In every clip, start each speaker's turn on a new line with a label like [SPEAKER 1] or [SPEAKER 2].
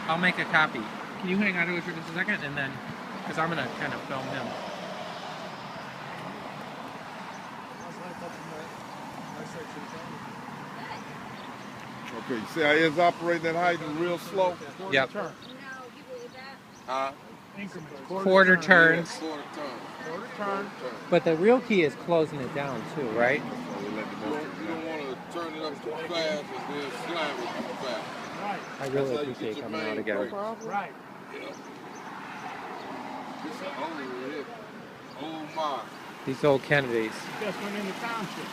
[SPEAKER 1] I'll make a copy. Can you hang on to it for just a second, and then, because I'm gonna kind of film him.
[SPEAKER 2] Okay, you see how it's operating that hydrant real slow?
[SPEAKER 1] Yep.
[SPEAKER 2] Huh?
[SPEAKER 1] Quarter turns.
[SPEAKER 2] Yeah, quarter turn.
[SPEAKER 1] But the real key is closing it down too, right?
[SPEAKER 2] You don't want to turn it up too fast and then slam it too fast.
[SPEAKER 3] Right.
[SPEAKER 1] I really appreciate coming out again.
[SPEAKER 3] Right.
[SPEAKER 2] Yeah. This is old hip. Oh my.
[SPEAKER 1] These old Kennedys.
[SPEAKER 3] Just went in the township.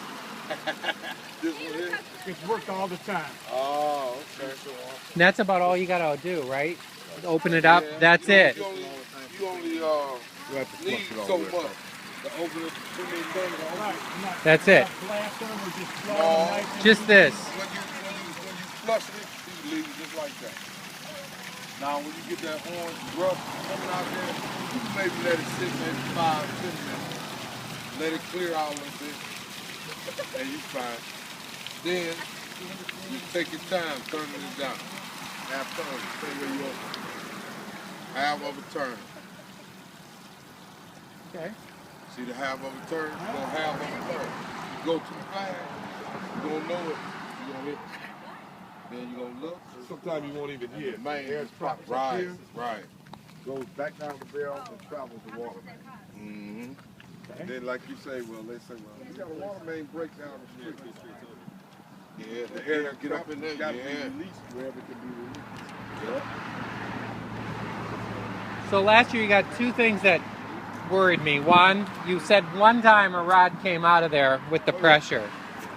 [SPEAKER 2] This one here?
[SPEAKER 3] It's worked all the time.
[SPEAKER 2] Oh, okay.
[SPEAKER 1] And that's about all you gotta do, right? Open it up. That's it.
[SPEAKER 2] You only need so much to open it too many things.
[SPEAKER 3] Right.
[SPEAKER 1] That's it. Just this.
[SPEAKER 2] When you flush it, you leave it just like that. Now, when you get that orange rub coming out there, you can maybe let it sit maybe 5-10 minutes. Let it clear out a little bit, and you fine. Then, you take your time turning it down. Half turn it, stay where you open. Half of a turn.
[SPEAKER 3] Okay.
[SPEAKER 2] See the half of a turn? Go half of a turn. You go too fast, you don't know it. You gonna hit. Then you gonna look.
[SPEAKER 4] Sometimes you won't even hear it.
[SPEAKER 2] Man,
[SPEAKER 4] Air's propped up
[SPEAKER 2] right,
[SPEAKER 4] here,
[SPEAKER 2] right.
[SPEAKER 4] goes back down the barrel and travels the water main.
[SPEAKER 2] Mm-hmm.
[SPEAKER 4] And then, like you say, they say, you got a water main break down the street.
[SPEAKER 2] Yeah,
[SPEAKER 4] The air
[SPEAKER 2] get up in there.
[SPEAKER 4] got to
[SPEAKER 2] Yeah.
[SPEAKER 4] be released wherever it can be released.
[SPEAKER 2] Yeah.
[SPEAKER 1] So last year you got two things that worried me. One, you said one time a rod came out of there with the pressure.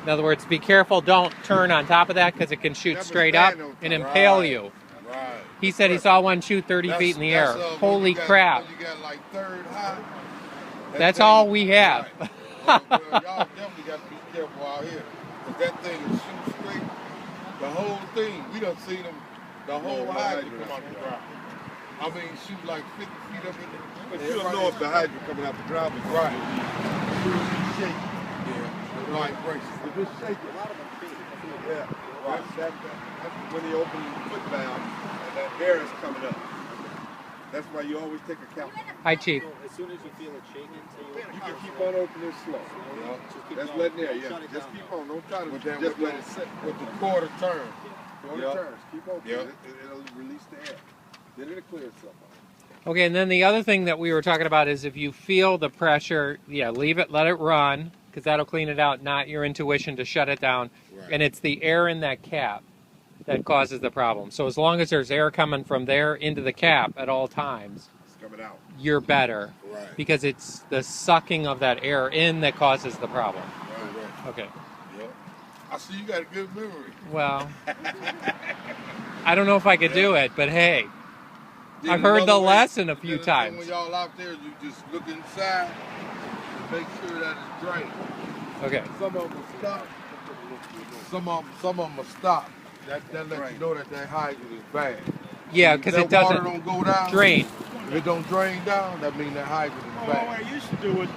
[SPEAKER 1] In other words, be careful, don't turn on top of that because it can shoot straight up and impale you.
[SPEAKER 2] Right.
[SPEAKER 1] He said he saw one shoot 30 feet in the air. Holy crap.
[SPEAKER 2] When you got like third high.
[SPEAKER 1] That's all we have.
[SPEAKER 2] Right. Well, y'all definitely got to be careful out here. Because that thing will shoot straight. The whole thing, we done seen them, the whole hydrant come out the ground. I mean, shoot like 50 feet up in the
[SPEAKER 4] But you don't know if the hydrant coming out the ground is
[SPEAKER 2] right.
[SPEAKER 4] shake.
[SPEAKER 2] Yeah, like braces.
[SPEAKER 4] If it's shaking, yeah, right. That's when you open the foot valve and that air is coming up. That's why you always take a count.
[SPEAKER 1] Hi, Chief.
[SPEAKER 5] As soon as you feel it shaking,
[SPEAKER 4] You can keep on opening slow. That's letting air, yeah. Just keep on. Don't try to just let it sit.
[SPEAKER 2] With the quarter turn.
[SPEAKER 4] Quarter turns. Keep on.
[SPEAKER 2] Yep.
[SPEAKER 4] It'll release the air. Then it'll clear itself out.
[SPEAKER 1] Okay, and then the other thing that we were talking about is if you feel the pressure, leave it, let it run, because that'll clean it out, not your intuition to shut it down.
[SPEAKER 2] Right.
[SPEAKER 1] And it's the air in that cap that causes the problem. So as long as there's air coming from there into the cap at all times,
[SPEAKER 4] It's coming out.
[SPEAKER 1] you're better.
[SPEAKER 2] Right.
[SPEAKER 1] Because it's the sucking of that air in that causes the problem.
[SPEAKER 2] Right.
[SPEAKER 1] Okay.
[SPEAKER 2] Yep. I see you got a good memory.
[SPEAKER 1] Well, I don't know if I could do it, but hey,
[SPEAKER 2] Then
[SPEAKER 1] I've heard the
[SPEAKER 2] another way-
[SPEAKER 1] lesson a few
[SPEAKER 2] then
[SPEAKER 1] times.
[SPEAKER 2] When y'all out there, you just look inside and make sure that it's drained.
[SPEAKER 1] Okay.
[SPEAKER 2] Some of them will stop. Some of them will stop. That lets you know that hydrant is bad.
[SPEAKER 1] Yeah, because
[SPEAKER 2] If
[SPEAKER 1] it
[SPEAKER 2] that water
[SPEAKER 1] doesn't
[SPEAKER 2] don't go down,
[SPEAKER 1] drain.
[SPEAKER 2] If it don't drain down, that means that hydrant is
[SPEAKER 3] Well, what
[SPEAKER 2] bad.
[SPEAKER 3] I used to do was,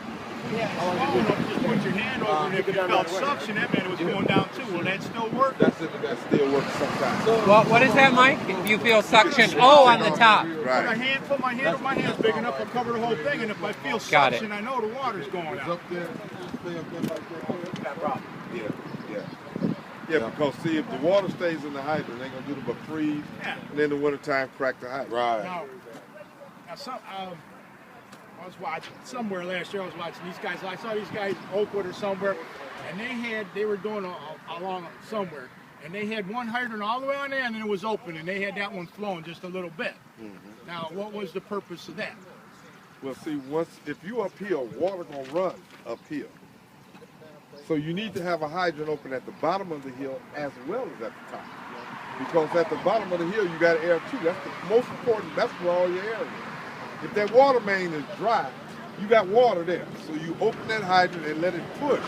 [SPEAKER 3] just put your hand over it. If you felt suction, that meant it was going down too. Will that still work?
[SPEAKER 2] That's if that still works sometimes.
[SPEAKER 1] Well, what is that, Mike? If you feel suction, on the top.
[SPEAKER 2] Right.
[SPEAKER 3] Put my hand, my hand's big enough to cover the whole thing, and if I feel
[SPEAKER 1] Got it.
[SPEAKER 3] suction, I know the water's going
[SPEAKER 2] It's
[SPEAKER 3] out.
[SPEAKER 2] up there. Stay up there like that.
[SPEAKER 4] Yeah, because see, if the water stays in the hydrant, they ain't gonna do but freeze.
[SPEAKER 3] Yeah.
[SPEAKER 4] And in the wintertime, crack the hydrant.
[SPEAKER 2] Right.
[SPEAKER 3] Now I was watching somewhere last year. I was watching these guys. I saw these guys in Oakwood or somewhere, and they were doing along somewhere, and they had one hydrant all the way on the end, and it was open, and they had that one flowing just a little bit. Now, what was the purpose of that?
[SPEAKER 4] Well, see, if you uphill, water gonna run uphill. So you need to have a hydrant open at the bottom of the hill as well as at the top. Because at the bottom of the hill, you got air too. That's the most important. That's where all your air is. If that water main is dry, you got water there. So you open that hydrant and let it push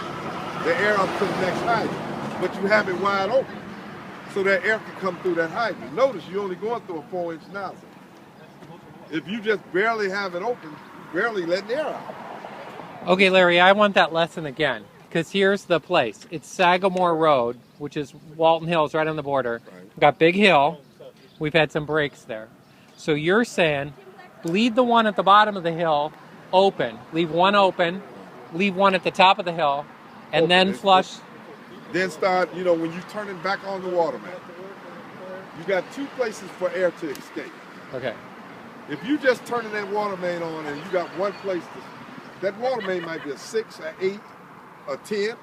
[SPEAKER 4] the air up to the next hydrant. But you have it wide open so that air can come through that hydrant. Notice you're only going through a 4-inch nozzle. If you just barely have it open, barely letting air out.
[SPEAKER 1] Okay, Larry, I want that lesson again. because here's the place. It's Sagamore Road, which is Walton Hills, right on the border.
[SPEAKER 4] Right.
[SPEAKER 1] We've got Big Hill. We've had some breaks there. So you're saying, leave the one at the bottom of the hill open. Leave one open. Leave one at the top of the hill, and
[SPEAKER 4] Open
[SPEAKER 1] then
[SPEAKER 4] it.
[SPEAKER 1] flush.
[SPEAKER 4] Then start, you know, when you're turning back on the water main, you got two places for air to escape.
[SPEAKER 1] Okay.
[SPEAKER 4] If you just turning that water main on and you got one place, that water main might be a 6, an 8, a 10,